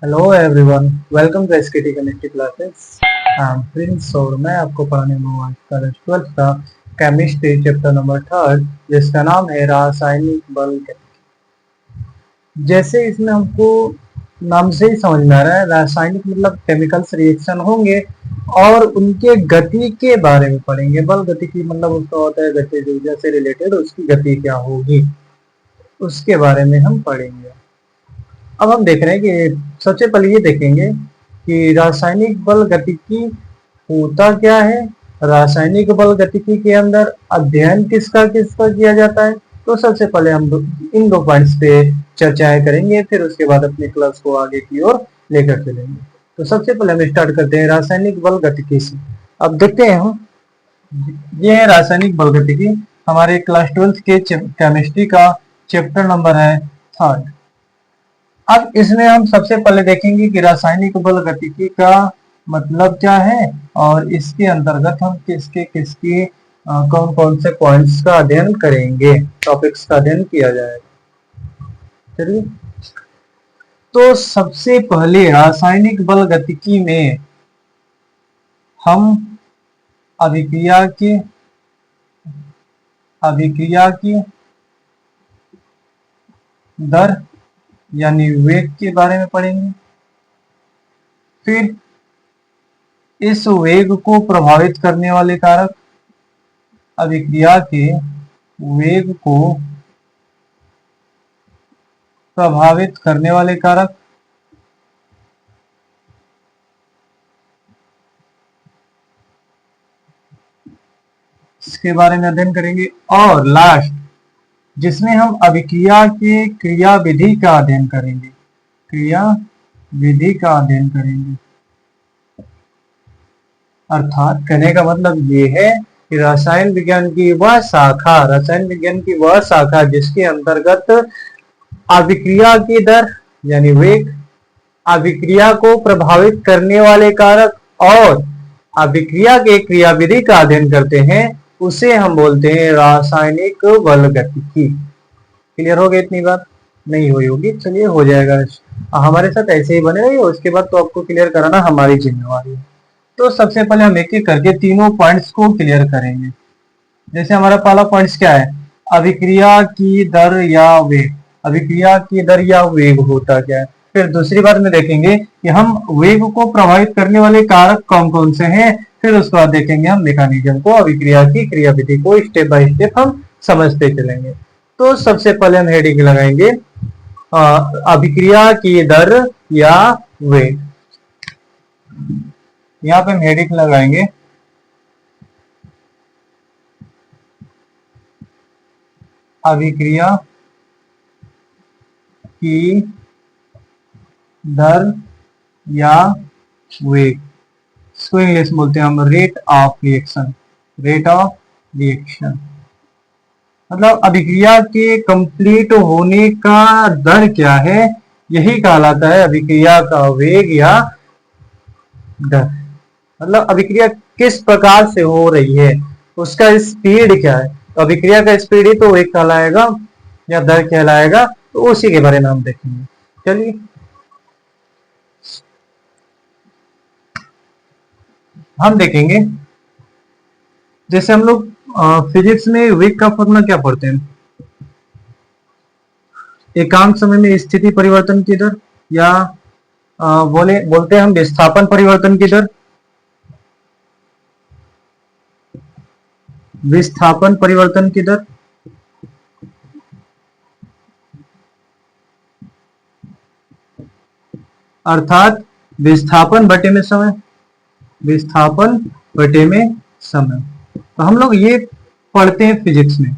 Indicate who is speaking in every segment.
Speaker 1: Hello everyone, welcome to SKT chemistry classes. I am Prince और मैं आपको पढ़ाने में हूँ आज का 12th का केमिस्ट्री चैप्टर नंबर 3 जिसका नाम है रासायनिक बल। जैसे इसमें हमको नाम से ही समझ में आ रहा है, रासायनिक मतलब केमिकल्स रिएक्शन होंगे और उनके गति के बारे में पढ़ेंगे। बल गति की मतलब उसका होता है गतिज ऊर्जा से रिलेटेड उसकी गति क्या होगी, उसके बारे में हम पढ़ेंगे। अब हम देख रहे हैं कि सबसे पहले ये देखेंगे कि रासायनिक बल गतिकी होता क्या है। रासायनिक बल गतिकी के अंदर अध्ययन किसका किसका किया जाता है। तो सबसे पहले हम इन दो पॉइंट्स पे चर्चाएं करेंगे, फिर उसके बाद अपनी क्लास को आगे की ओर लेकर चलेंगे। तो सबसे पहले हम स्टार्ट करते हैं रासायनिक बल गतिकी से। अब देखते हैं हम, ये है रासायनिक बल गतिकी, हमारे क्लास 12 के केमिस्ट्री का चैप्टर नंबर है 3। अब इसमें हम सबसे पहले देखेंगे कि रासायनिक बल गतिकी का मतलब क्या है और इसके अंतर्गत हम किसके किसके कौन कौन से पॉइंट्स का अध्ययन करेंगे, टॉपिक्स का अध्ययन किया जाएगा। चलिए, तो सबसे पहले रासायनिक बल गतिकी में हम अभिक्रिया की दर यानी वेग के बारे में पढ़ेंगे। फिर इस वेग को प्रभावित करने वाले कारक, अभिक्रिया के वेग को प्रभावित करने वाले कारक, इसके बारे में अध्ययन करेंगे। और लास्ट जिसमें हम अभिक्रिया के क्रिया विधि का अध्ययन करेंगे, क्रिया विधि का अध्ययन करेंगे। अर्थात कहने का मतलब ये है कि रसायन विज्ञान की वह शाखा जिसके अंतर्गत अभिक्रिया की दर यानी वेग, अभिक्रिया को प्रभावित करने वाले कारक और अभिक्रिया के क्रियाविधि का अध्ययन करते हैं, उसे हम बोलते हैं रासायनिक बल गतिकी। क्लियर हो गया? इतनी बात नहीं हुई होगी, चलिए हो जाएगा। हमारे साथ ऐसे ही बने रहिए, उसके बाद तो आपको क्लियर कराना हमारी जिम्मेवारी है। तो सबसे पहले हम एक एक करके तीनों पॉइंट्स को क्लियर करेंगे। जैसे हमारा पहला पॉइंट्स क्या है, अभिक्रिया की दर या वेग। अभिक्रिया की दर या वेग होता क्या है। फिर दूसरी बात में देखेंगे कि हम वेग को प्रभावित करने वाले कारक कौन कौन से हैं। फिर उसके बाद देखेंगे हम मैकेनिज्म को, अभिक्रिया की क्रियाविधि को स्टेप बाय स्टेप हम समझते चलेंगे। तो सबसे पहले हम हेडिंग लगाएंगे अभिक्रिया की दर या वेग। यहाँ पे हम हेडिंग लगाएंगे अभिक्रिया की दर या वेग। इसको इंग्लिश बोलते हैं हम rate of reaction. Rate of reaction मतलब अभिक्रिया के कंप्लीट होने का दर क्या है, यही कहलाता है अभिक्रिया का वेग या दर। मतलब अभिक्रिया किस प्रकार से हो रही है, उसका स्पीड क्या है। तो अभिक्रिया का स्पीड ही तो वेग कहलाएगा या दर कहलाएगा, तो उसी के बारे में हम देखेंगे। चलिए, हम देखेंगे जैसे हम लोग फिजिक्स में वेग का फॉर्मूला क्या पढ़ते हैं, एकांक समय में स्थिति परिवर्तन की दर या बोलते हैं हम विस्थापन परिवर्तन की दर। विस्थापन परिवर्तन की दर अर्थात विस्थापन बटे में समय, विस्थापन बटे में समय। तो हम लोग ये पढ़ते हैं फिजिक्स में।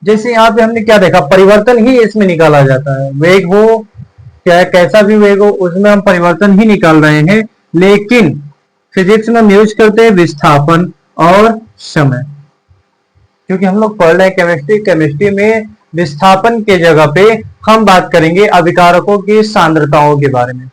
Speaker 1: जैसे यहाँ पे हमने क्या देखा, परिवर्तन ही इसमें निकाला जाता है। वेग हो क्या कैसा भी वेग हो, उसमें हम परिवर्तन ही निकाल रहे हैं। लेकिन फिजिक्स में हम यूज करते हैं विस्थापन और समय, क्योंकि हम लोग पढ़ रहे हैं केमिस्ट्री में विस्थापन के जगह पे हम बात करेंगे अभिकारकों की सांद्रताओं के बारे में।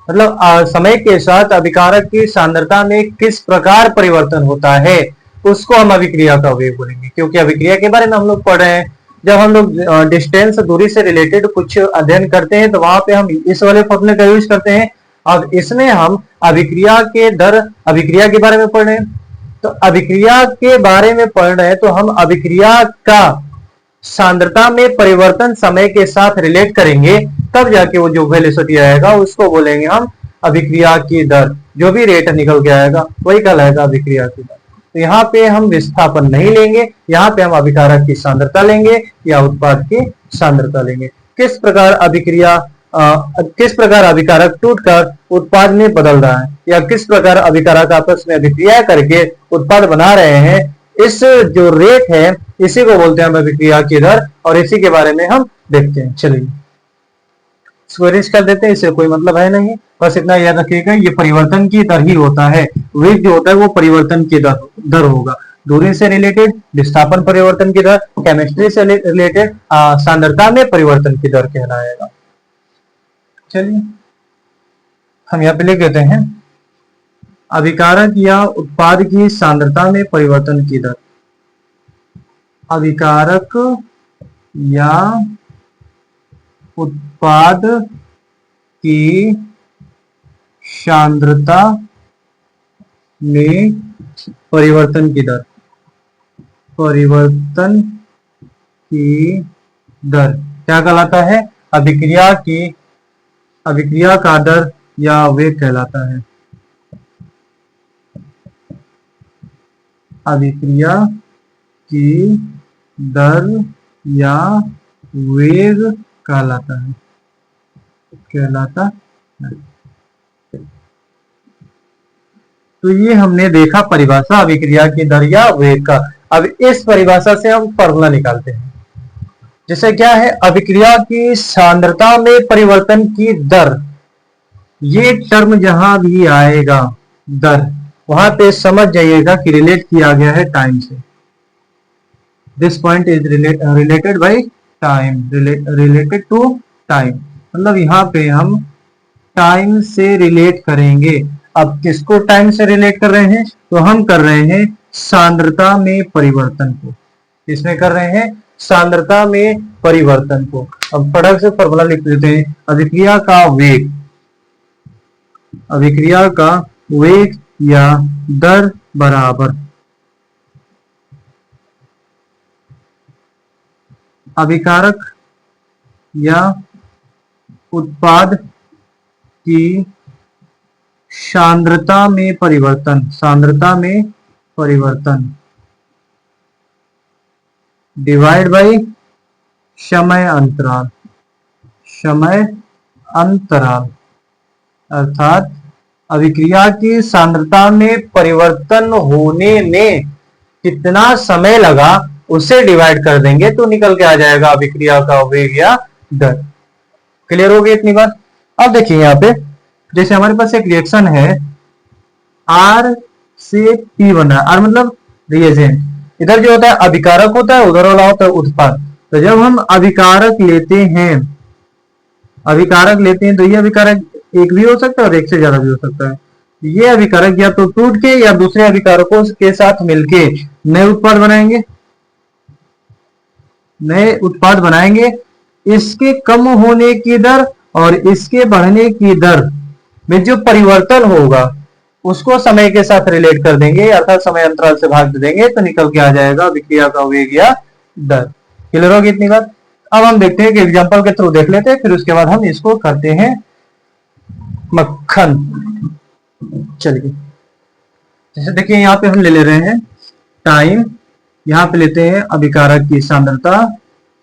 Speaker 1: मतलब समय के साथ अभिकारक की सांद्रता में किस प्रकार परिवर्तन होता है, उसको हम अभिक्रिया का वेग बोलेंगे। क्योंकि अभिक्रिया के बारे में हम लोग पढ़ रहे हैं, जब हम लोग डिस्टेंस दूरी से रिलेटेड कुछ अध्ययन करते हैं तो वहां पे हम इस वाले फॉर्मूले का यूज करते हैं। अब इसमें हम अभिक्रिया के दर, अभिक्रिया के बारे में पढ़ रहे हैं, तो अभिक्रिया के बारे में पढ़ रहे हैं तो हम अभिक्रिया का सांद्रता में परिवर्तन समय के साथ रिलेट करेंगे, तब जाके वो जो वेलोसिटी आएगा उसको बोलेंगे हम अभिक्रिया की दर। जो भी रेट निकल के आएगा वही कहलाएगा अभिक्रिया की दर। तो यहाँ पे हम विस्थापन नहीं लेंगे, यहाँ पे हम अभिकारक की सांद्रता लेंगे या उत्पाद की सांद्रता लेंगे। किस प्रकार अभिक्रिया किस प्रकार अभिकारक टूटकर उत्पाद में बदल रहा है या किस प्रकार अभिकारक आपस में अभिक्रिया करके उत्पाद बना रहे हैं, इस जो रेट है इसी को बोलते हैं अभिक्रिया की दर, और इसी के बारे में हम देखते हैं। चलिए इसको इरेज कर देते हैं, इससे कोई मतलब है नहीं, बस इतना याद रखिएगा ये परिवर्तन की दर ही होता है। वेग जो होता है वो परिवर्तन की दर होगा। दूरी से रिलेटेड विस्थापन परिवर्तन की दर, केमिस्ट्री से रिलेटेड सांद्रता में परिवर्तन की दर कहलाएगा। चलिए हम यहाँ पे लिख देते हैं अभिकारक या उत्पाद की सांद्रता में परिवर्तन की दर। अभिकारक या उत्पाद की सांद्रता में परिवर्तन की दर, परिवर्तन की दर क्या कहलाता है? अभिक्रिया का दर या वेग कहलाता है। अभिक्रिया की दर या वेग कहलाता है, तो ये हमने देखा परिभाषा अभिक्रिया की दर या वेग का। अब इस परिभाषा से हम फॉर्मूला निकालते हैं। जैसे क्या है, अभिक्रिया की सांद्रता में परिवर्तन की दर, ये टर्म जहां भी आएगा दर, वहां पे समझ जाइएगा कि रिलेट किया गया है टाइम से। This point is related by time, related to time, मतलब यहाँ पे हम टाइम से रिलेट करेंगे। अब किसको टाइम से रिलेट कर रहे हैं? तो हम कर रहे हैं सांद्रता में परिवर्तन को। इसमें कर रहे हैं सांद्रता में परिवर्तन को। अब फटाक से फॉर्मूला लिख देते हैं। अभिक्रिया का वेग, अभिक्रिया का वेग या दर बराबर अभिकारक या उत्पाद की सांद्रता में परिवर्तन, सांद्रता में परिवर्तन डिवाइड बाय समय अंतराल, समय अंतराल, अर्थात अभिक्रिया की सांद्रता में परिवर्तन होने में कितना समय लगा उसे डिवाइड कर देंगे तो निकल के आ जाएगा अभिक्रिया का वेग या दर। क्लियर हो गई इतनी बात? अब देखिए यहाँ पे जैसे हमारे पास एक रिएक्शन है R से P बना है, R मतलब रिएजेंट, इधर जो होता है अभिकारक होता है, उधर वाला होता है उत्पाद। तो जब हम अभिकारक लेते हैं तो ये अभिकारक एक भी हो सकता है और एक से ज्यादा भी हो सकता है। ये अभिकारक या तो टूट के या दूसरे अभिकारकों के साथ मिलके नए उत्पाद बनाएंगे। इसके कम होने की दर और इसके बढ़ने की दर में जो परिवर्तन होगा उसको समय के साथ रिलेट कर देंगे, अर्थात समय अंतराल से भाग देंगे तो निकल के आ जाएगा अभिक्रिया का वेग या दर। क्लियर होगी इतनी बात? अब हम देखते हैं कि एग्जांपल के थ्रू देख लेते हैं, फिर उसके बाद हम इसको करते हैं मक्खन। चलिए जैसे देखिए यहाँ पे हम ले रहे हैं टाइम, यहाँ पे लेते हैं अभिकारक की सांद्रता,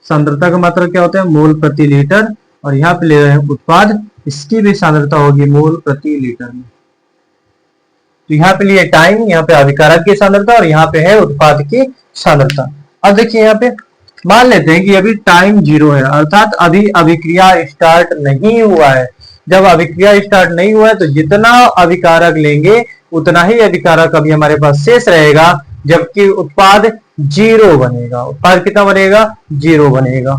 Speaker 1: सांद्रता का मात्रा क्या होता है? मोल प्रति लीटर, और यहाँ पे ले रहे हैं उत्पाद, इसकी भी सांद्रता होगी मोल प्रति लीटर में। तो यहाँ पे लिए टाइम, यहाँ पे अभिकारक की सांद्रता और यहाँ पे है उत्पाद की सांद्रता। अब देखिए यहाँ पे मान लेते हैं कि अभी टाइम 0 है, अर्थात अभी अभिक्रिया स्टार्ट नहीं हुआ है। जब अभिक्रिया स्टार्ट नहीं हुआ है तो जितना अभिकारक लेंगे उतना ही अभिकारक अभी हमारे पास शेष रहेगा, जबकि उत्पाद 0 बनेगा। उत्पाद कितना बनेगा? 0 बनेगा।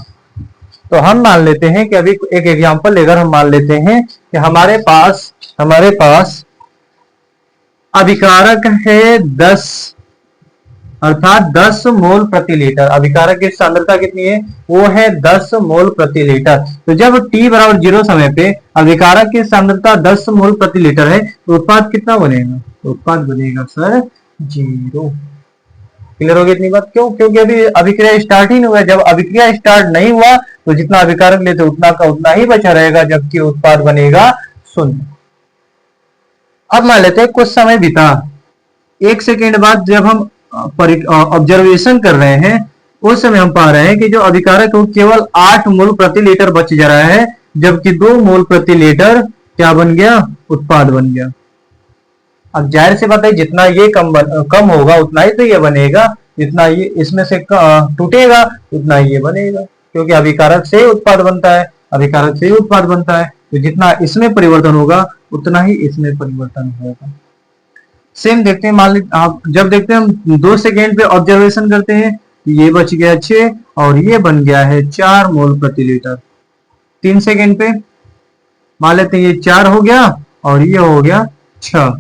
Speaker 1: तो हम मान लेते हैं कि अभी एक एग्जांपल लेकर हम मान लेते हैं कि हमारे पास अभिकारक है 10, अर्थात 10 मोल प्रति लीटर। अभिकारक की सांद्रता कितनी है? वो है 10 मोल प्रति लीटर। तो जब t बराबर 0 समय पे अभिकारक की सांद्रता 10 मोल प्रति लीटर है तो उत्पाद कितना बनेगा? तो उत्पाद बनेगा सर 0। क्लियर हो गई इतनी बात? क्यों? क्योंकि अभी अभिक्रिया स्टार्ट ही नहीं हुआ। जब अभिक्रिया स्टार्ट नहीं हुआ तो जितना अभिकारक लेते उतना का उतना ही बचा रहेगा, जबकि उत्पाद बनेगा 0। अब मान लेते हैं कुछ समय बीता, 1 सेकेंड बाद जब हम ऑब्जर्वेशन कर रहे हैं उस समय हम पा रहे हैं कि जो अभिकारक है केवल 8 मोल प्रति लीटर बच जा रहा है, जबकि 2 मोल प्रति लीटर क्या बन गया? उत्पाद बन गया। अब जाहिर सी बात है जितना ये कम होगा उतना ही तो ये बनेगा, जितना ये इसमें से टूटेगा उतना ही ये बनेगा, क्योंकि अभिकारक से उत्पाद बनता है, अभिकारक से उत्पाद बनता है। तो जितना इसमें परिवर्तन होगा उतना ही इसमें परिवर्तन होगा। सेम देखते हैं, मान लीजिए आप जब देखते हैं हम 2 सेकेंड पे ऑब्जर्वेशन करते हैं, ये बच गया 6 और ये बन गया है 4 मोल प्रति लीटर। 3 सेकेंड पे मान लेते हैं ये 4 हो गया और ये हो गया 6।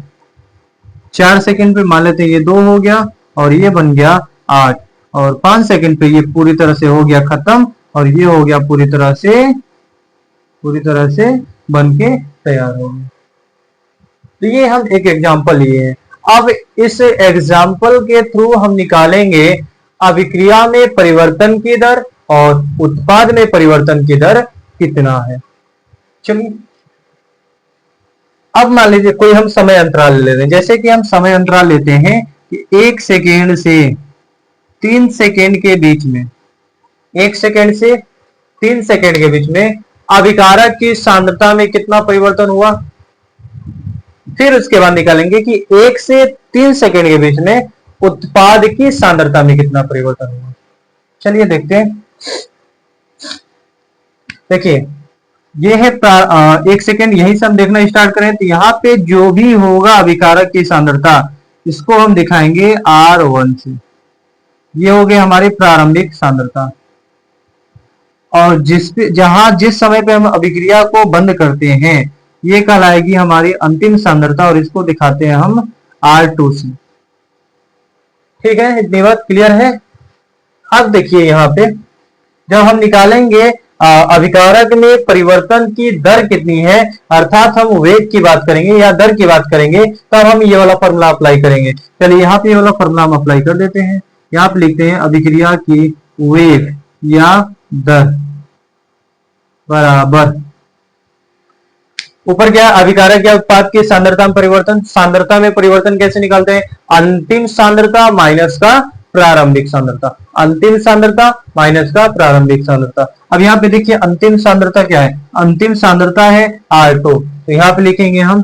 Speaker 1: 4 सेकेंड पे मान लेते हैं ये 2 हो गया और ये बन गया 8। और 5 सेकेंड पे ये पूरी तरह से हो गया खत्म और ये हो गया पूरी तरह से बन के तैयार हो गया। तो ये हम एक एग्जांपल लिए हैं। अब इस एग्जाम्पल के थ्रू हम निकालेंगे अभिक्रिया में परिवर्तन की दर और उत्पाद में परिवर्तन की दर कितना है। चलिए अब मान लीजिए कोई हम समय अंतराल ले लेते हैं, जैसे कि हम समय अंतराल लेते हैं कि 1 सेकेंड से 3 सेकेंड के बीच में, 1 सेकेंड से 3 सेकेंड के बीच में अभिकारक की सांद्रता में कितना परिवर्तन हुआ। फिर उसके बाद निकालेंगे कि 1 से 3 सेकेंड के बीच में उत्पाद की सांद्रता में कितना परिवर्तन हुआ। चलिए देखते हैं। देखिए ये है 1 सेकेंड, यही से हम देखना स्टार्ट करें तो यहाँ पे जो भी होगा अभिकारक की सांद्रता इसको हम दिखाएंगे R1 से। ये हो गई हमारी प्रारंभिक सांद्रता, और जिस समय पे हम अभिक्रिया को बंद करते हैं ये कहलाएगी हमारी अंतिम सांद्रता, और इसको दिखाते हैं हम R2 से। ठीक है, इतनी बात क्लियर है। अब देखिए यहाँ पे जब हम निकालेंगे अभिकारक में परिवर्तन की दर कितनी है, अर्थात हम वेग की बात करेंगे या दर की बात करेंगे, तब हम ये वाला फॉर्मूला अप्लाई करेंगे। चलिए यहाँ पे ये वाला फॉर्मूला हम अप्लाई कर देते हैं। यहाँ पे लिखते हैं अभिक्रिया की वेग या दर बराबर, ऊपर क्या अभिकारक या उत्पाद की सांद्रता में परिवर्तन। सांद्रता में परिवर्तन कैसे निकालते हैं? अंतिम सांद्रता माइनस का प्रारंभिक सांद्रता, अंतिम सांद्रता माइनस का प्रारंभिक सांद्रता। अब यहाँ पे देखिए अंतिम सांद्रता क्या है? अंतिम सांद्रता है R2, तो यहाँ पे लिखेंगे हम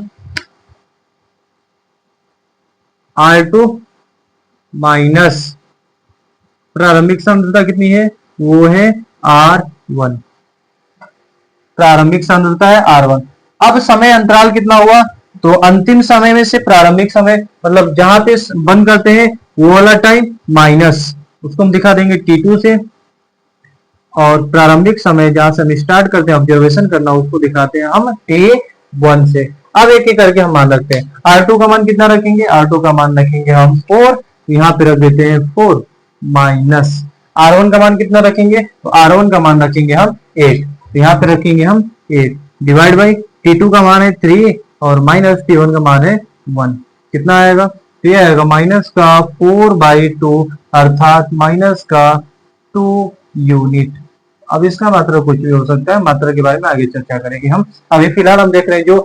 Speaker 1: R2 माइनस प्रारंभिक सांद्रता कितनी है? वो है R1। प्रारंभिक सांद्रता है R1। अब समय अंतराल कितना हुआ? तो अंतिम समय में से प्रारंभिक समय, मतलब जहां पे बंद करते हैं वो वाला टाइम माइनस, उसको हम दिखा देंगे T2 से, और प्रारंभिक समय जहां से हम स्टार्ट करते हैं ऑब्जर्वेशन करना उसको दिखाते हैं हम T1 से। अब एक एक करके हम मान रखते हैं। R2 का मान कितना रखेंगे? R2 का मान रखेंगे हम 4, यहाँ पे रख देते हैं 4 माइनस R1 का मान कितना रखेंगे? तो R1 का मान रखेंगे हम 8, तो यहाँ पे रखेंगे हम 8 डिवाइड बाई T2 का मान है 3 और माइनस T1 का मान है 1। कितना आएगा? तो ये आएगा माइनस का 4/2 अर्थात माइनस का 2 यूनिट। अब इसका मात्रा कुछ भी हो सकता है, मात्रा के बारे में आगे चर्चा करेंगे हम। अभी फिलहाल हम देख रहे हैं जो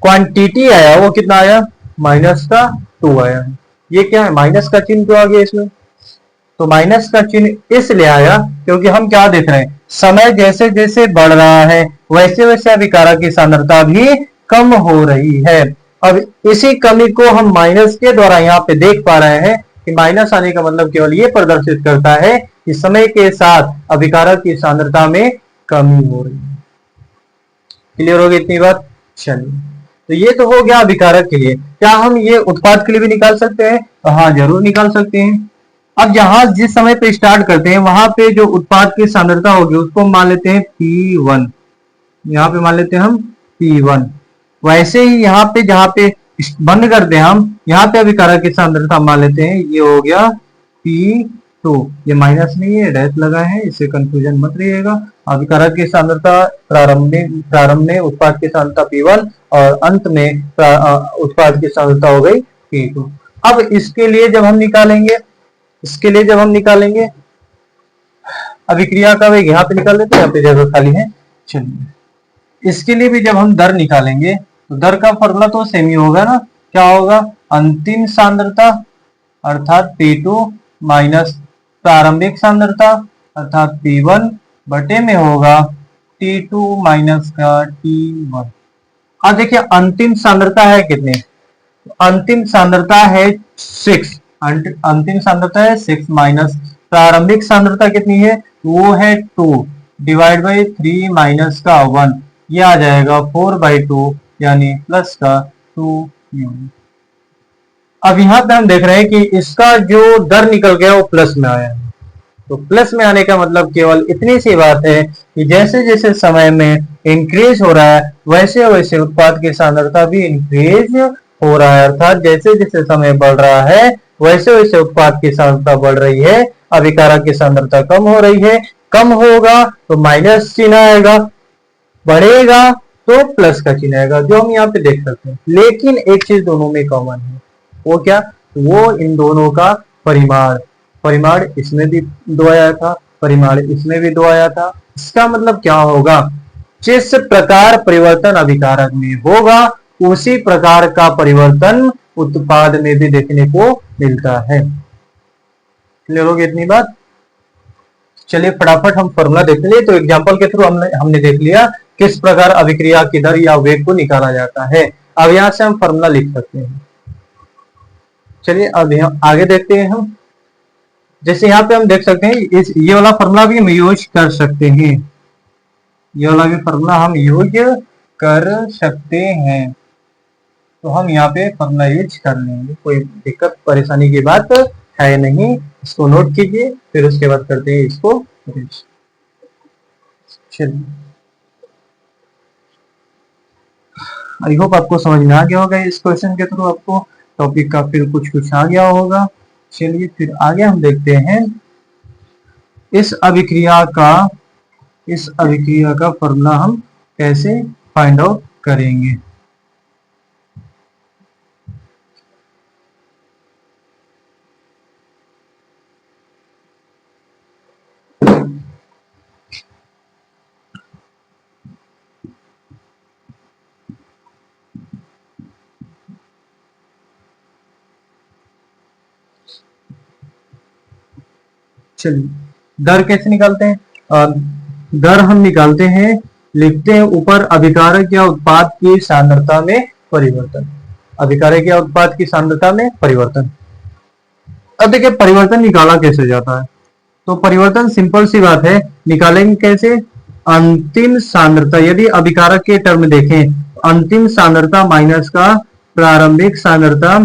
Speaker 1: क्वांटिटी आया वो कितना आया? माइनस का 2 आया। ये क्या है? माइनस का चिन्ह क्यों आ गया इसमें? तो माइनस का चिन्ह इसलिए आया क्योंकि हम क्या देख रहे हैं, समय जैसे जैसे बढ़ रहा है वैसे वैसे अभिकारक की सांद्रता भी कम हो रही है। अब इसी कमी को हम माइनस के द्वारा यहाँ पे देख पा रहे हैं कि माइनस आने का मतलब केवल ये प्रदर्शित करता है कि समय के साथ अभिकारक की सांद्रता में कमी हो रही है। क्लियर हो गई इतनी बात? चलिए, तो ये तो हो गया अभिकारक के लिए। क्या हम ये उत्पाद के लिए भी निकाल सकते हैं? तो हाँ, जरूर निकाल सकते हैं। अब जहां जिस समय पे स्टार्ट करते हैं वहां पे जो उत्पाद की सांद्रता होगी उसको हम मान लेते हैं P1, यहाँ पे मान लेते हैं हम P1। वैसे ही यहाँ पे जहां पे बंद करते हैं हम यहाँ पे अभिकारक की सांद्रता मान लेते हैं, ये हो गया P2, ये माइनस नहीं है, डैश लगा है, इससे कंफ्यूजन मत रहिएगा। अभिकारक की सांद्रता प्रारंभ में उत्पाद की सांद्रता P1 और अंत में उत्पाद की सांद्रता हो गई P2। अब इसके लिए जब हम निकालेंगे अभिक्रिया का वेग यहाँ पे निकाल लेते हैं, यहाँ पे जगह खाली है। चलिए इसके लिए भी जब हम दर निकालेंगे तो दर का फॉर्मूला तो सेम ही होगा ना। क्या होगा? अंतिम सांद्रता अर्थात P2 माइनस प्रारंभिक सांद्रता अर्थात P1 बटे में होगा T2 माइनस का T1। अब देखिए अंतिम सांद्रता है कितनी? अंतिम सांद्रता है 6, अंतिम सांद्रता है 6 माइनस प्रारंभिक सांद्रता कितनी है? वो है 2 डिवाइड बाई 3 माइनस का 1, ये आ जाएगा 4/2 यानी प्लस का 2 यूनिट। अब यहाँ पे हम देख रहे हैं कि इसका जो दर निकल गया वो प्लस में आया है। तो प्लस में आने का मतलब केवल इतनी सी बात है कि जैसे जैसे समय में इंक्रीज हो रहा है वैसे वैसे उत्पाद की सांद्रता भी इंक्रीज हो रहा है, अर्थात जैसे जैसे समय बढ़ रहा है वैसे वैसे उत्पाद की सांद्रता बढ़ रही है, अभिकारक की सांद्रता कम हो रही है। कम होगा तो माइनस चिन्ह आएगा, बढ़ेगा तो प्लस का चिन्ह आएगा, जो हम यहाँ पे देख सकते हैं। लेकिन एक चीज दोनों में कॉमन है, वो क्या? वो इन दोनों का परिमाण इसमें भी 2 आया था, परिमाण इसमें भी 2 आया था। इसका मतलब क्या होगा? जिस प्रकार परिवर्तन अभिकारक में होगा उसी प्रकार का परिवर्तन उत्पाद में भी देखने को मिलता है। क्लियर हो गई इतनी बात? चलिए फटाफट हम फॉर्मूला देख लिए। तो एग्जांपल के थ्रू हमने देख लिया किस प्रकार अभिक्रिया की दर या वेग को निकाला जाता है। अब यहां से हम फॉर्मूला लिख सकते हैं। चलिए अब यहाँ आगे देखते हैं हम। जैसे यहाँ पे हम देख सकते हैं ये वाला फॉर्मूला भी हम यूज कर सकते हैं, ये वाला भी फॉर्मूला हम यूज कर सकते हैं। तो हम यहाँ पे फॉर्मूला यूज कर लेंगे, कोई दिक्कत परेशानी की बात है नहीं। इसको नोट कीजिए, फिर उसके बाद करते हैं इसको। चलिए आई होप आपको समझ में आ गया होगा इस क्वेश्चन के थ्रू, आपको टॉपिक का फिर कुछ आ गया होगा। चलिए फिर आगे हम देखते हैं इस अभिक्रिया का फॉर्मूला हम कैसे फाइंड आउट करेंगे। चलिए दर कैसे निकालते हैं? दर हम निकालते हैं, लिखते हैं ऊपर अभिकारक या उत्पाद की सांद्रता में परिवर्तन, अभिकारक या उत्पाद की सांद्रता में परिवर्तन। अब देखिए परिवर्तन निकाला कैसे जाता है? तो परिवर्तन सिंपल सी बात है, निकालेंगे कैसे? अंतिम सांद्रता, यदि अभिकारक के टर्म देखें, अंतिम सांद्रता माइनस का प्रारंभिक सांद्रता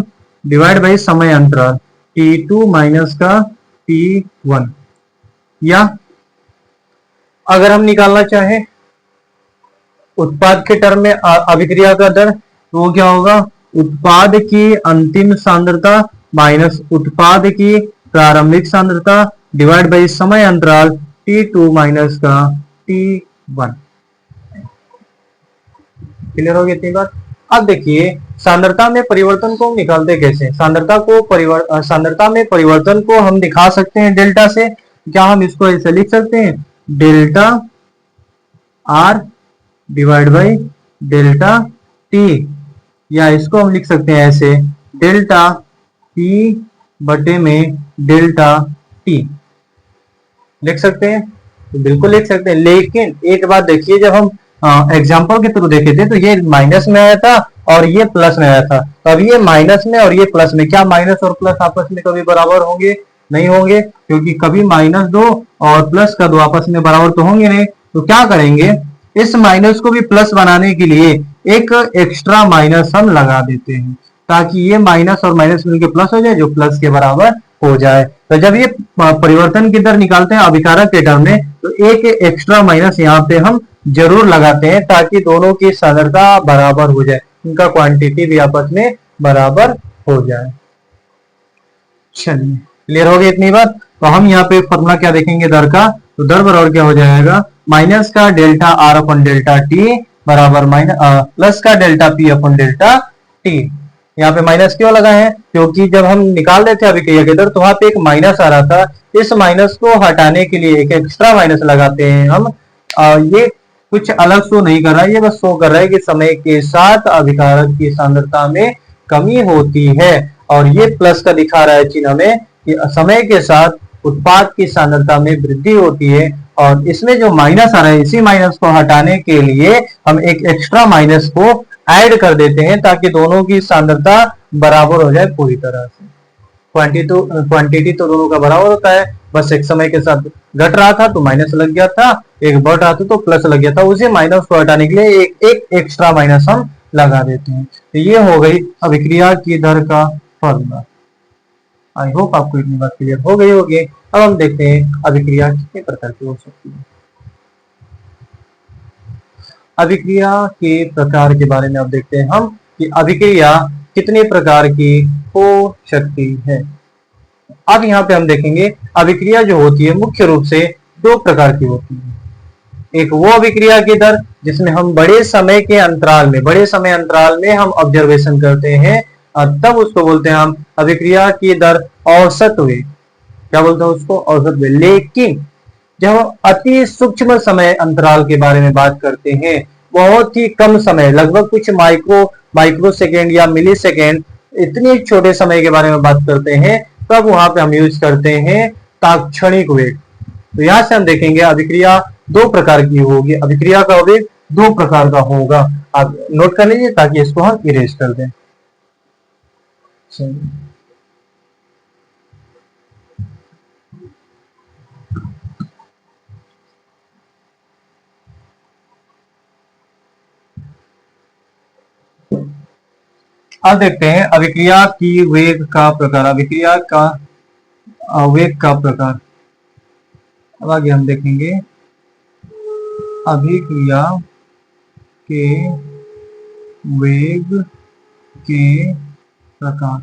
Speaker 1: डिवाइड बाई समय अंतराल T2 माइनस का T1। या अगर हम निकालना चाहें उत्पाद के टर्म में अभिक्रिया का दर, तो वो क्या होगा? उत्पाद की अंतिम सांद्रता माइनस उत्पाद की प्रारंभिक सांद्रता डिवाइड बाई समय अंतराल T2 माइनस का T1। क्लियर हो गई इतनी बात? अब देखिए सांद्रता में परिवर्तन को हम निकालते कैसे? सांद्रता में परिवर्तन को हम दिखा सकते हैं डेल्टा से। क्या हम इसको ऐसे लिख सकते हैं? Delta R divide by delta T, या इसको हम लिख सकते हैं ऐसे डेल्टा पी बटे में डेल्टा टी। लिख सकते हैं? तो बिल्कुल लिख सकते हैं, लेकिन एक बात देखिए, जब हम एग्जाम्पल के थ्रू देखे थे तो ये माइनस में आया था और ये प्लस में आया था। तो अब ये माइनस में और ये प्लस में, क्या माइनस और प्लस आपस में कभी बराबर होंगे? नहीं होंगे, क्योंकि कभी -2 और प्लस का 2 आपस में बराबर तो होंगे नहीं। तो क्या करेंगे? इस माइनस को भी प्लस बनाने के लिए एक एक्स्ट्रा माइनस हम लगा देते हैं, ताकि ये माइनस और माइनस मिलकर प्लस हो जाए, जो प्लस के बराबर हो जाए। तो जब ये परिवर्तन की दर निकालते हैं अभिकारक के टर्म में, तो एक एक्स्ट्रा माइनस यहाँ पे हम जरूर लगाते हैं, ताकि दोनों की सांद्रता बराबर हो जाए, उनका क्वांटिटी भी आपस में बराबर हो जाए। चलिए, क्लियर हो गई इतनी बात। तो हम यहाँ पे फॉर्मूला क्या देखेंगे दर का, तो दर बराबर क्या हो जाएगा, माइनस का डेल्टा आर अपन डेल्टा टी बराबर माइनस प्लस का डेल्टा पी अपन डेल्टा टी। यहाँ पे माइनस क्यों लगा है, क्योंकि जब हम निकाल रहे थे अभिक्रिया के दर तो वहां पे एक माइनस आ रहा था, इस माइनस को हटाने के लिए एक एक्स्ट्रा माइनस लगाते हैं हम। ये कुछ अलग शो नहीं कर रहा है, ये बस शो कर रहा है कि समय के साथ अभिकारक की सांद्रता में कमी होती है, और ये प्लस का दिखा रहा है चिन्ह में कि समय के साथ उत्पाद की सांद्रता में वृद्धि होती है। और इसमें जो माइनस आ रहा है, इसी माइनस को हटाने के लिए हम एक एक्स्ट्रा माइनस को ऐड कर देते हैं ताकि दोनों की सांद्रता बराबर हो जाए पूरी तरह से। क्वांटिटी तो दोनों का बराबर होता है, बस एक समय के साथ घट रहा था तो माइनस लग गया था, एक बढ़ रहा था तो प्लस लग गया था, उसी माइनस को हटाने के लिए एक एक्स्ट्रा माइनस हम लगा देते हैं। तो ये हो गई अभिक्रिया की दर का फॉर्मूला। आई होप आपको इतनी बात क्लियर हो गई होगी। अब हम देखते हैं अभिक्रिया कितने प्रकार की हो सकती है। अभिक्रिया के प्रकार के बारे में अब देखते हैं हम कि अभिक्रिया कितने प्रकार की हो सकती है। अब यहाँ पे हम देखेंगे अभिक्रिया जो होती है मुख्य रूप से दो प्रकार की होती है। एक वो अभिक्रिया की दर जिसमें हम बड़े समय अंतराल में हम ऑब्जर्वेशन करते हैं, और तब उसको बोलते हैं हम अभिक्रिया की दर औसत वेग। क्या बोलते हैं उसको, औसत वेग। लेकिन जब हम अति सूक्ष्म समय अंतराल के बारे में बात करते हैं, बहुत ही कम समय, लगभग कुछ माइक्रो सेकेंड या मिली सेकेंड, इतने छोटे समय के बारे में बात करते हैं, तब वहां पे हम यूज करते हैं तात्क्षणिक वेग। तो यहां से हम देखेंगे अभिक्रिया दो प्रकार की होगी, अभिक्रिया का वेग दो प्रकार का होगा। आप नोट कर लीजिए ताकि इसको हम इरेज कर दें। अब देखते हैं अभिक्रिया की वेग का प्रकार, अभिक्रिया का वेग का प्रकार। अब आगे हम देखेंगे अभिक्रिया के वेग के प्रकार।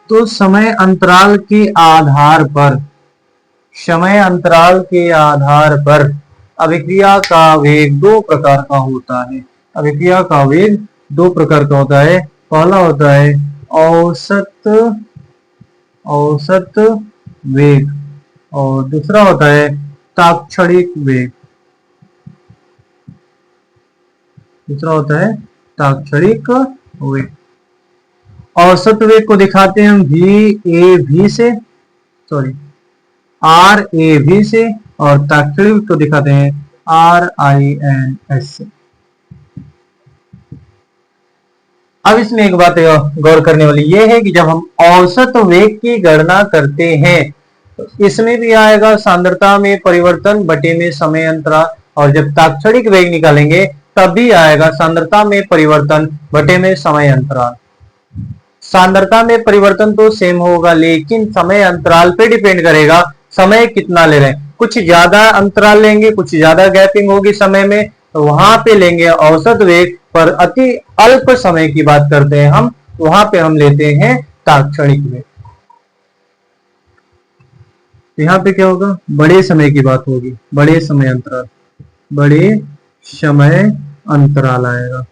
Speaker 1: तो समय अंतराल के आधार पर अभिक्रिया का वेग दो प्रकार का होता है। अभिक्रिया का वेग दो प्रकार का होता है। पहला होता है औसत वेग, और दूसरा होता है तात्क्षणिक वेग। औसत वेग को दिखाते हैं हम आर ए भी से, और तात्क्षणिक को दिखाते हैं RINS से। अब इसमें एक बात गौर करने वाली ये है कि जब हम औसत वेग की गणना करते हैं तो इसमें भी आएगा सांद्रता में परिवर्तन बटे में समय अंतराल, और जब तात्क्षणिक वेग निकालेंगे तब भी आएगा सांद्रता में परिवर्तन बटे में समय अंतराल। सांद्रता में परिवर्तन तो सेम होगा, लेकिन समय अंतराल पे डिपेंड करेगा समय कितना ले रहे हैं। कुछ ज्यादा अंतराल लेंगे, कुछ ज्यादा गैपिंग होगी समय में, तो वहां पे लेंगे औसत वेग, पर अति अल्प समय की बात करते हैं हम, वहां पे हम लेते हैं तात्क्षणिक वेग। यहाँ पे क्या होगा, बड़े समय की बात होगी, बड़े समय अंतराल आएगा।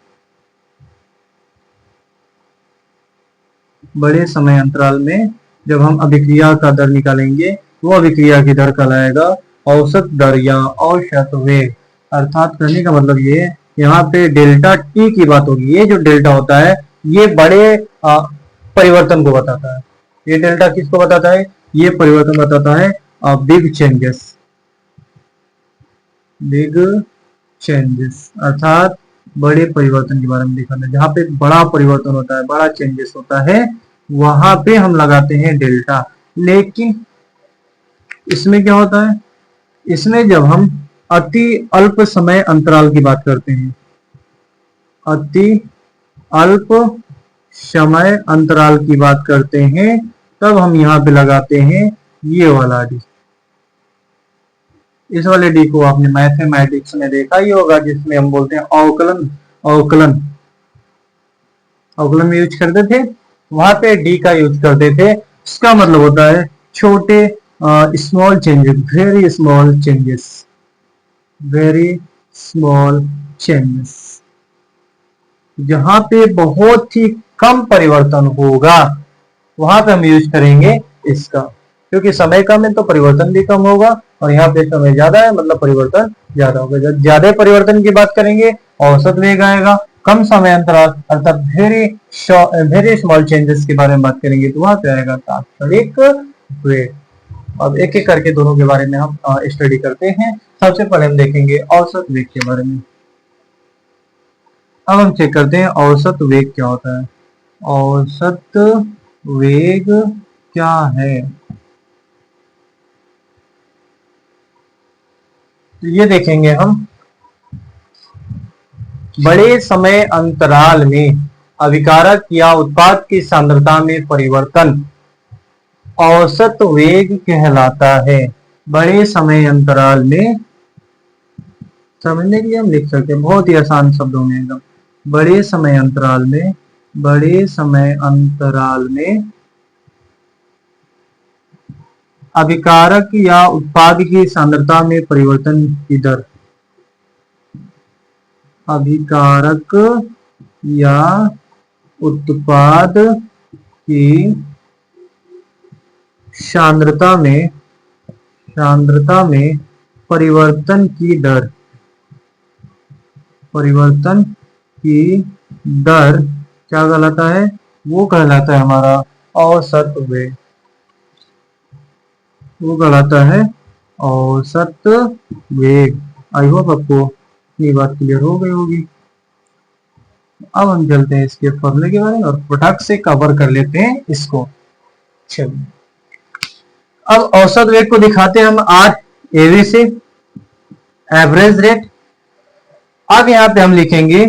Speaker 1: बड़े समय अंतराल में जब हम अभिक्रिया का दर निकालेंगे, वो अभिक्रिया की दर कहलाएगा औसत दर या औसत वेग। अर्थात कहने का मतलब ये, यहाँ पे डेल्टा टी की बात होगी। ये जो डेल्टा होता है ये बड़े परिवर्तन को बताता है। ये डेल्टा किसको बताता है, ये परिवर्तन बताता है बिग चेंजेस, अर्थात बड़े परिवर्तन के बारे में दिखाना है। जहाँ पे बड़ा परिवर्तन होता है, बड़ा चेंजेस होता है, वहां पे हम लगाते हैं डेल्टा। लेकिन इसमें क्या होता है, इसमें जब हम अति अल्प समय अंतराल की बात करते हैं, अति अल्प समय अंतराल की बात करते हैं, तब हम यहाँ पे लगाते हैं ये वाला डी। इस वाले डी को आपने मैथमेटिक्स में देखा ही होगा, जिसमें हम बोलते हैं अवकलन। अवकलन में यूज करते थे, वहां पे डी का यूज करते थे। इसका मतलब होता है छोटे, small changes, very small changes, very small changes. जहां पे बहुत ही कम परिवर्तन होगा वहां पे हम यूज करेंगे इसका, क्योंकि समय कम है तो परिवर्तन भी कम होगा, और यहाँ पे समय ज्यादा है मतलब परिवर्तन ज्यादा होगा। जब ज्यादा परिवर्तन की बात करेंगे औसत वेग आएगा। कम समय अंतराल अर्थात वेरी स्मॉल चेंजेस के बारे में बात करेंगे तो वहां पे आएगा तात्कालिक वेग। अब एक एक करके दोनों के बारे में हम स्टडी करते हैं। सबसे पहले हम देखेंगे औसत वेग के बारे में। अब हम चेक करते हैं औसत वेग क्या होता है। औसत वेग क्या है, तो ये देखेंगे हम। बड़े समय अंतराल में अभिकारक या उत्पाद की सांद्रता में परिवर्तन औसत वेग कहलाता है। बड़े समय अंतराल में, समझने के लिए हम लिख सकते हैं बहुत ही आसान शब्दों में एकदम। बड़े समय अंतराल में, बड़े समय अंतराल में अभिकारक या उत्पाद की सांद्रता में परिवर्तन की दर, अभिकारक या उत्पाद की सांद्रता में परिवर्तन की दर, परिवर्तन की दर क्या कहलाता है, वो कहलाता है हमारा औसत वेग, वो कहलाता है औसत वेग। आई होप आपको ये बात क्लियर हो गई होगी। अब हम चलते हैं इसके फॉर्मूले के बारे में और फटाक से कवर कर लेते हैं इसको। चलिए अब औसत वेग को दिखाते हैं हम आर एवी से, एवरेज रेट। अब यहाँ पे हम लिखेंगे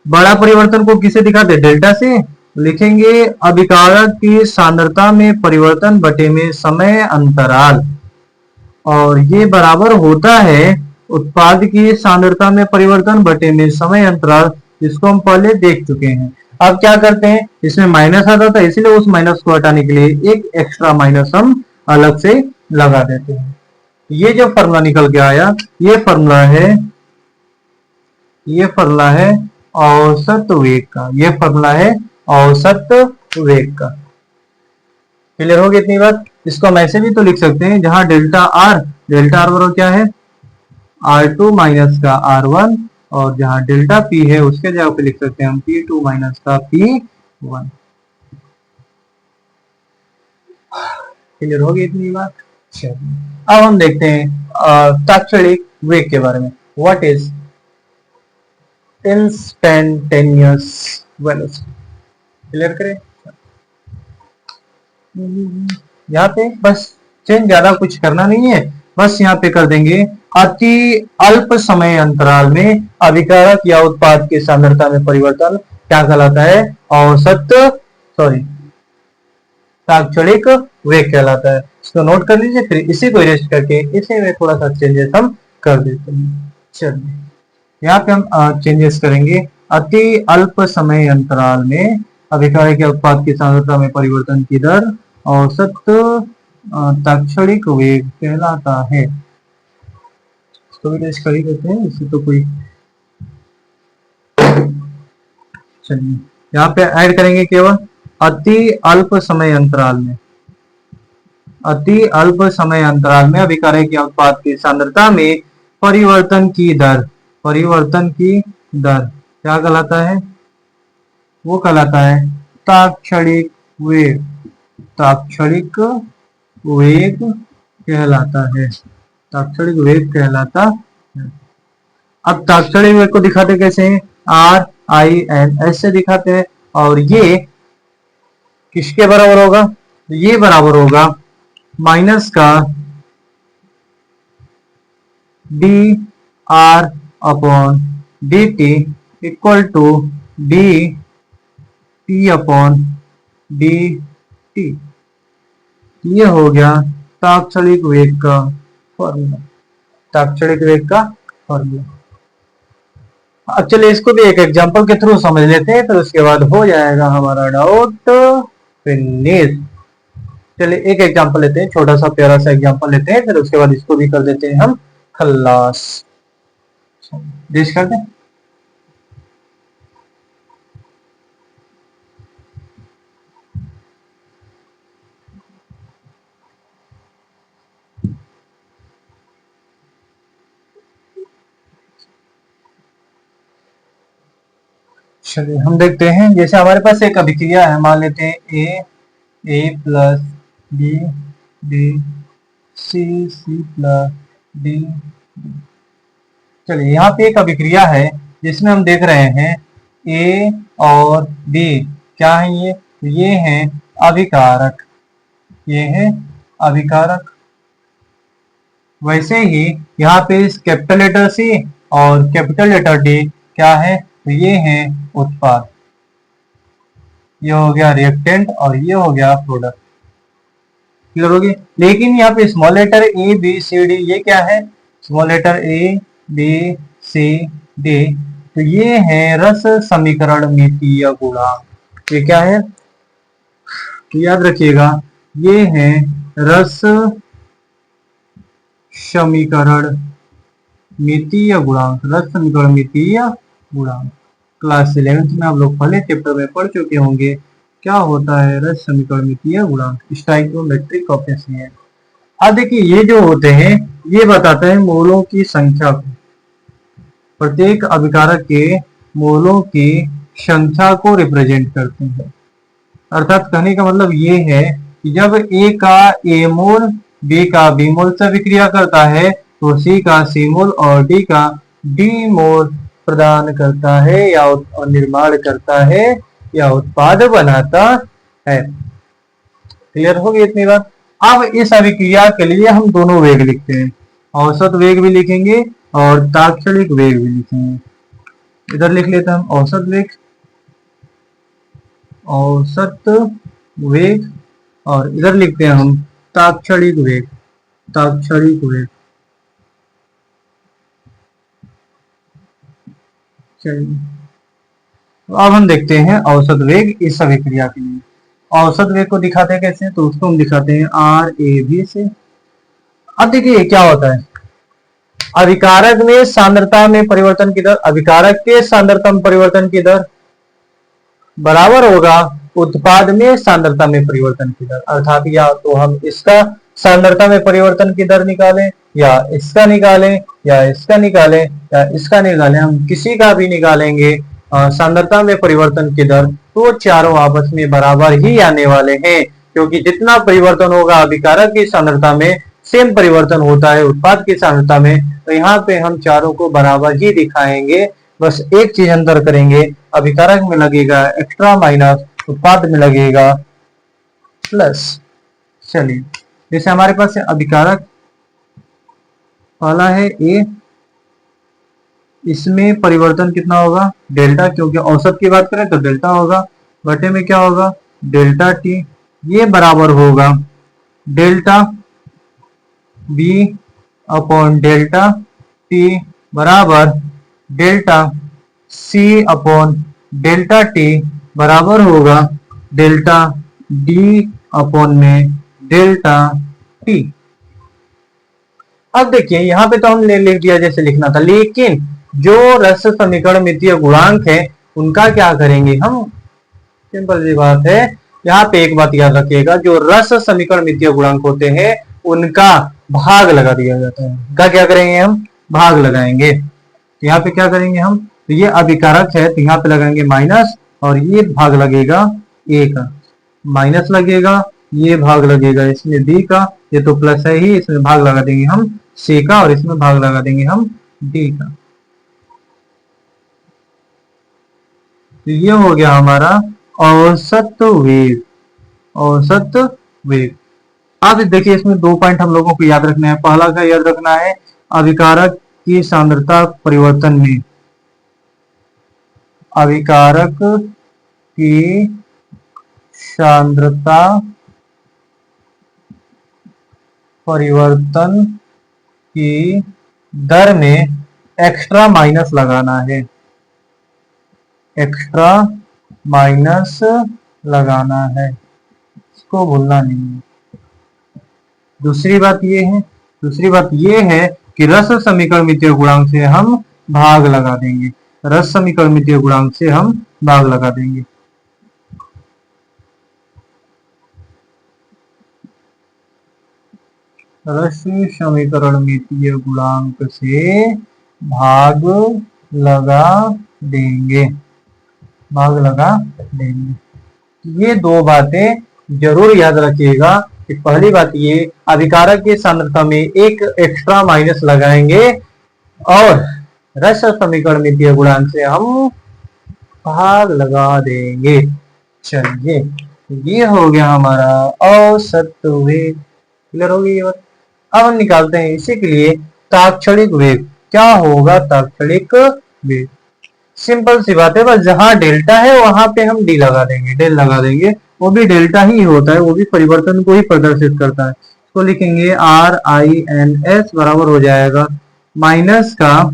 Speaker 1: बड़ा परिवर्तन को किसे दिखाते हैं, डेल्टा से। लिखेंगे अभिकारक की सांद्रता में परिवर्तन बटे में समय अंतराल, और ये बराबर होता है उत्पाद की सांद्रता में परिवर्तन बटे में समय अंतराल, जिसको हम पहले देख चुके हैं। अब क्या करते हैं, इसमें माइनस आता था इसलिए उस माइनस को हटाने के लिए एक एक्स्ट्रा माइनस हम अलग से लगा देते हैं। ये जो फॉर्मूला निकल के आया, ये फॉर्मूला है औसत वेग का, ये फॉर्मूला है औसत वेग का। क्लियर हो गई इतनी बात। इसको हम ऐसे भी तो लिख सकते हैं, जहां डेल्टा आर बराबर क्या है, R2 माइनस का R1, और जहां डेल्टा P है उसके जगह पे लिख सकते हैं हम P2 माइनस का P1। क्लियर हो गई इतनी बात। अब हम देखते हैं तात्कालिक वेग के बारे में। What is instantaneous velocity, clear करें। यहाँ पे बस चेंज ज्यादा कुछ करना नहीं है, बस यहाँ पे कर देंगे अति अल्प समय अंतराल में अभिकारक या उत्पाद की सांद्रता में परिवर्तन क्या कहलाता है, तात्कालिक वेग कहलाता है। इसको नोट कर लीजिए, फिर इसी को इरेस्ट करके इसी में थोड़ा सा चेंजेस हम कर देते हैं। चलिए यहाँ पे हम चेंजेस करेंगे, अति अल्प समय अंतराल में अभिकारक या उत्पाद की सांद्रता में परिवर्तन की दर औसत तात्कालिक वेग कहलाता है। इसको भी टेस्ट कर ही देते हैं, इससे तो कोई। चलिए यहाँ पे ऐड करेंगे केवल अति अल्प समय अंतराल में, अति अल्प समय अंतराल में अभिकारक या उत्पाद की सांद्रता में परिवर्तन की दर, परिवर्तन की दर क्या कहलाता है, वो कहलाता है तात्कालिक वेग, तात्कालिक वेग कहलाता है, तात्कालिक वेग कहलाता है। अब तात्कालिक वेग को दिखाते कैसे हैं, RIN ऐसे दिखाते हैं, और ये किसके बराबर होगा, ये बराबर होगा माइनस का dr upon dt equal to dt upon dt। ये हो गया तात्कालिक वेग का फॉर्मूला, तात्कालिक वेग का फॉर्मूला। अब चलिए इसको भी एक एग्जांपल के थ्रू समझ लेते हैं, तो उसके बाद हो जाएगा हमारा डाउट फिनिश। चलिए एक एग्जांपल लेते हैं, छोटा सा प्यारा सा एग्जांपल लेते हैं, फिर उसके बाद इसको भी कर देते हैं हम खल्लास। देश कर दें। चलिए हम देखते हैं, जैसे हमारे पास एक अभिक्रिया है, मान लेते हैं A plus B B C C plus D. चलिए यहाँ पे एक अभिक्रिया है जिसमें हम देख रहे हैं ए और बी क्या है, ये हैं अभिकारक, ये है अभिकारक। वैसे ही यहाँ पे इस कैपिटल लेटर सी और कैपिटल लेटर डी क्या है, तो ये है उत्पाद। ये हो गया रिएक्टेंट और ये हो गया प्रोडक्ट। क्लियर हो गया। लेकिन यहाँ पे small letter A B C D ये क्या है, small letter A B C D, तो ये है रस समीकरण मितीय गुणांक। ये क्या है, याद रखिएगा, ये है रस समीकरण मितीय गुणांक, रस समीकरण मितीय गुणांक। क्लास 11th में आप लोग पहले चैप्टर में पढ़ चुके होंगे क्या होता है रस समीकरण मितीय गुणांक, स्टोइकियोमेट्रिक कोएफिशिएंट। अब देखिए ये जो होते हैं ये बताते हैं मोलों की संख्या को, प्रत्येक अभिकारक के मोलों की संख्या को रिप्रेजेंट करते हैं। अर्थात कहने का मतलब ये है कि जब ए का ए मोल बी का बी मोल से विक्रिया करता है तो सी का सी मोल और डी का डी मोल प्रदान करता है या निर्माण करता है या उत्पाद बनाता है। क्लियर हो गई इतनी बात। अब इस अभिक्रिया के लिए हम दोनों वेग लिखते हैं, औसत वेग भी लिखेंगे और तात्क्षणिक वेग भी लिखेंगे। इधर लिख लेते हैं हम औसत वेग, औसत वेग, और इधर लिखते हैं हम तात्क्षणिक वेग, तात्क्षणिक वेग। चलिए अब हम देखते हैं औसत वेग इस अभिक्रिया के लिए। औसत वेग को दिखाते हैं कैसे, तो उसको हम दिखाते हैं आर ए बी से। अब देखिए क्या होता है, अभिकारक में सांद्रता में परिवर्तन की दर, अभिकारक के सांद्रता में परिवर्तन की दर बराबर होगा उत्पाद में सांद्रता में परिवर्तन की दर। अर्थात या तो हम इसका सांद्रता में परिवर्तन की दर निकालें या इसका निकालें या इसका निकालें या इसका निकालें, हम किसी का भी निकालेंगे सांद्रता में परिवर्तन की दर, तो चारों आपस में बराबर ही आने वाले हैं, क्योंकि जितना परिवर्तन होगा अभिकारक की सांद्रता में सेम परिवर्तन होता है उत्पाद की सांद्रता में। तो यहाँ पे हम चारों को बराबर ही दिखाएंगे, बस एक चीज अंतर करेंगे, अभिकारक में लगेगा एक्स्ट्रा माइनस, उत्पाद में लगेगा प्लस। चलिए जैसे हमारे पास है अभिकारक पहला है ए, इसमें परिवर्तन कितना होगा डेल्टा, क्योंकि औसत की बात करें तो डेल्टा होगा, बटे में क्या होगा डेल्टा टी, ये बराबर होगा delta B upon delta T बराबर delta C upon delta T बराबर होगा डेल्टा डी अपॉन में डेल्टा टी। अब देखिए यहाँ पे तो हमने लिख दिया जैसे लिखना था, लेकिन जो रस समीकरण मितीय गुणांक है उनका क्या करेंगे हम, सिंपल सी बात है। यहाँ पे एक बात याद रखिएगा, जो रस समीकरण मितीय गुणांक होते हैं उनका भाग लगा दिया जाता है। का क्या करेंगे हम, भाग लगाएंगे। तो यहाँ पे क्या करेंगे हम, तो ये अभिकारक है तो यहाँ पे लगाएंगे माइनस, और ये भाग लगेगा ए का, माइनस लगेगा, ये भाग लगेगा इसमें बी का, ये तो प्लस है ही, इसमें भाग लगा देंगे हम सी का और इसमें भाग लगा देंगे हम डी का। तो ये हो गया हमारा औसत वेग, औसत वेग। अब देखिए इसमें दो पॉइंट हम लोगों को याद रखना है। पहला का याद रखना है अभिकारक की सांद्रता परिवर्तन में, अभिकारक की सांद्रता परिवर्तन की दर में एक्स्ट्रा माइनस लगाना है। एक्स्ट्रा माइनस लगाना है, इसको भूलना नहीं है। दूसरी बात ये है कि रस समीकरणितीय गुणांक से हम भाग लगा देंगे। रस समीकरणितीय गुणांक से हम भाग लगा देंगे। रस समीकरणितीय गुणांक से भाग लगा देंगे। ये दो बातें जरूर याद रखिएगा कि पहली बात ये अभिकारक की सांद्रता में एक एक्स्ट्रा माइनस लगाएंगे और रस समीकरणितीय गुणांक से हम भाग लगा देंगे। चलिए, ये हो गया हमारा औसत वेग। क्लियर हो गई ये बात। अब हम निकालते हैं इसी के लिए तात्क्षणिक वेग। क्या होगा तात्क्षणिक वेग? सिंपल सी बात है, बस जहां डेल्टा है वहां पे हम डी लगा देंगे, डेल लगा देंगे। वो भी डेल्टा ही होता है, वो भी परिवर्तन को ही प्रदर्शित करता है। तो लिखेंगे RINS बराबर हो जाएगा माइनस का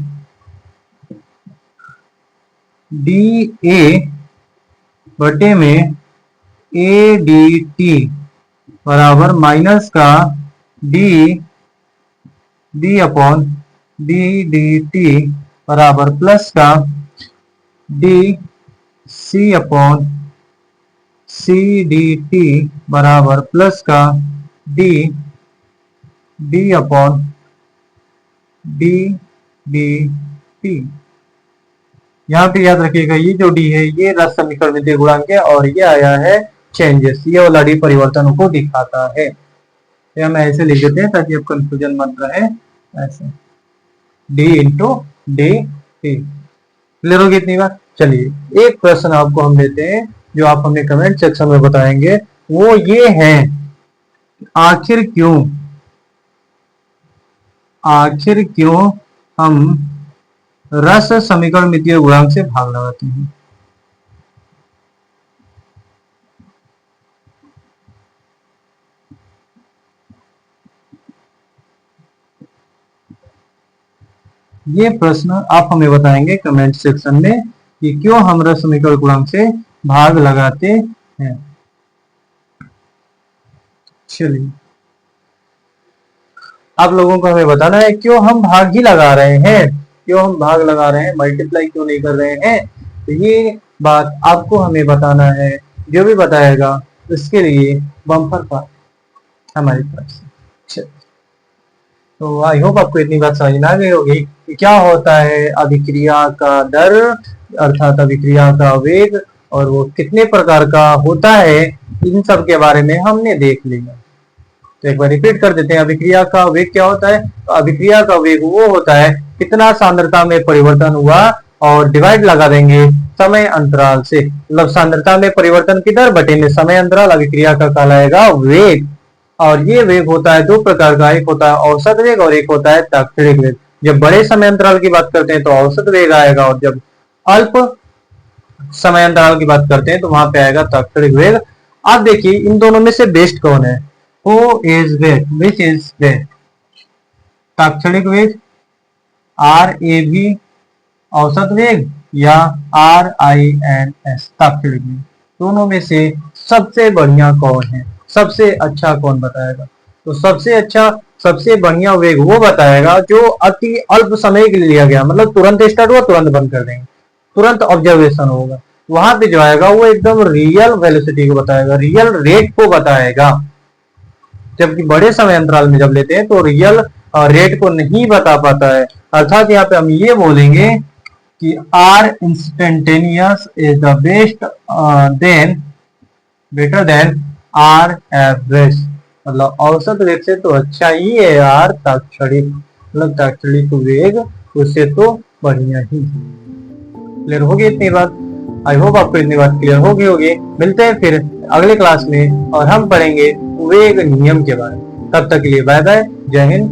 Speaker 1: DA बटे में ADT बराबर माइनस का D अपॉन DDT बराबर प्लस का DC अपॉन CDT बराबर प्लस का D अपॉन DDT। यहाँ पे याद रखिएगा ये जो डी है ये रस समीकरणितीय गुणांक है और ये आया है चेंजेस, ये वाला डी परिवर्तनों को दिखाता है। तो हम ऐसे लिख देते हैं ताकि अब कंफ्यूजन मत रहे। ऐसे D into D T. Clear होगी इतनी बात? चलिए, एक प्रश्न आपको हम देते हैं जो आप हमें कमेंट सेक्शन में बताएंगे। वो ये है, आखिर क्यों हम रस समीकरणितीय गुणांक से भाग लगाते हैं? ये प्रश्न आप हमें बताएंगे कमेंट सेक्शन में कि क्यों हम रस समीकरण गुणांक से भाग लगाते हैं। चलिए, आप लोगों को हमें बताना है क्यों हम भाग ही लगा रहे हैं, मल्टीप्लाई क्यों नहीं कर रहे हैं। तो ये बात आपको हमें बताना है। जो भी बताएगा उसके लिए बम्पर पर हमारी तरफ से। तो आई होप आपको इतनी बात समझ में आ गई होगी कि क्या होता है अभिक्रिया का दर अर्थात अभिक्रिया का वेग और वो कितने प्रकार का होता है, इन सब के बारे में हमने देख लिया। तो एक बार रिपीट कर देते हैं, अभिक्रिया का वेग क्या होता है? तो अभिक्रिया का वेग वो होता है कितना सांद्रता में परिवर्तन हुआ और डिवाइड लगा देंगे समय अंतराल से, मतलब सांद्रता में परिवर्तन की दर बटे में समय अंतराल अभिक्रिया का कहलाएगा वेग। और ये वेग होता है दो प्रकार का, एक होता है औसत वेग और एक होता है तात्क्षणिक वेग। जब बड़े समय अंतराल की बात करते हैं तो औसत वेग आएगा और जब अल्प समय अंतराल की बात करते हैं तो वहां पे आएगा तात्क्षणिक वेग। आप देखिए इन दोनों में से बेस्ट कौन है? Who is best? Which is best? तात्क्षणिक वेग RAV औसत वेग या RINS तात्क्षणिक वेग, दोनों में से सबसे बढ़िया कौन है? सबसे अच्छा कौन बताएगा? तो सबसे अच्छा सबसे बढ़िया वेग वो बताएगा जो अति अल्प समय के लिए लिया गया, मतलब तुरंत स्टार्ट हुआ तुरंत बंद कर देंगे, तुरंत ऑब्जर्वेशन होगा। वहां पे जो आएगा वो एकदम रियल वेलोसिटी को बताएगा, रियल रेट को बताएगा। जबकि बड़े समय अंतराल में जब लेते हैं तो रियल रेट को नहीं बता पाता है। अर्थात यहाँ पे हम ये बोलेंगे कि R instantaneous is the better than R average, मतलब औसत वेग से तो अच्छा ही है R तात्क्षणिक, मतलब तात्क्षणिक वेग उससे तो बढ़िया ही। क्लियर होगी इतनी बात? आई होप आपको इतनी बात क्लियर होगी। मिलते हैं फिर अगले क्लास में और हम पढ़ेंगे वेग नियम के बारे में। तब तक के लिए बाय बाय, जय हिंद।